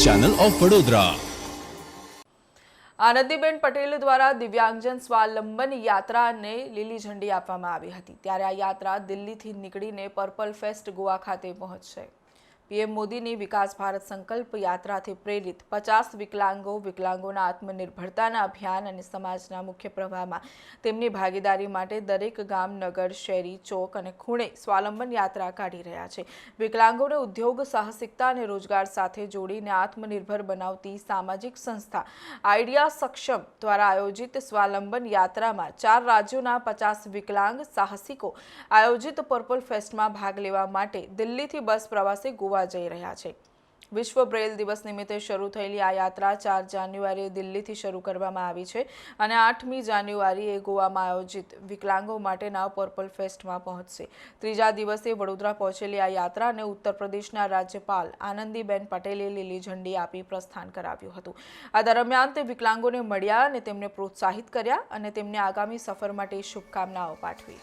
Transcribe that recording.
Channel of Vadodara. Anandiben Patel દ્વારા દિવ્યાંગજન સ્વાવલંબન યાત્રાને લીલી ઝંડી આપવામાં આવી હતી। ત્યારે આ યાત્રા દિલ્હીથી નીકળીને પર્પલ ફેસ્ટ ગોવા ખાતે પહોંચશે। પીએમ મોદીની વિકાસ ભારત સંકલ્પ યાત્રાથી પ્રેરિત 50 વિકલાંગોના આત્મનિર્ભરતાના અભિયાન અને સમાજના મુખ્ય પ્રવાહમાં તેમની ભાગીદારી માટે દરેક ગામ, નગર, શહેરી, ચોક અને ખૂણે સ્વાવલંબન યાત્રા કાઢી રહ્યા છે। વિકલાંગોને ઉદ્યોગ, સાહસિકતા અને રોજગાર સાથે જોડીને આત્મનિર્ભર બનાવતી સામાજિક સંસ્થા આઈડિયા સક્ષમ દ્વારા આયોજિત સ્વાવલંબન યાત્રામાં 4 રાજ્યોના 50 વિકલાંગ સાહસિકો આયોજિત પર્પલ ફેસ્ટમાં ભાગ લેવા માટે દિલ્હીથી બસ પ્રવાસે ગોવા જઈ રહ્યા છે। વિશ્વ બ્રેલ દિવસ નિમિત્તે શરૂ થયેલી આ યાત્રા 4 જાન્યુઆરીએ દિલ્હીથી શરૂ કરવામાં આવી છે અને 8મી જાન્યુઆરીએ ગોવામાં આયોજિત વિકલાંગો માટેના પર્પલ ફેસ્ટમાં પહોંચશે। ત્રીજા દિવસે વડોદરા પહોંચેલી આ યાત્રાને ઉત્તર પ્રદેશના રાજ્યપાલ આનંદીબેન પટેલે લીલી ઝંડી આપી પ્રસ્થાન કરાવ્યું હતું। આ દરમિયાન તે વિકલાંગોને મળ્યા અને તેમને પ્રોત્સાહિત કર્યા અને તેમને આગામી સફર માટે શુભકામનાઓ પાઠવી।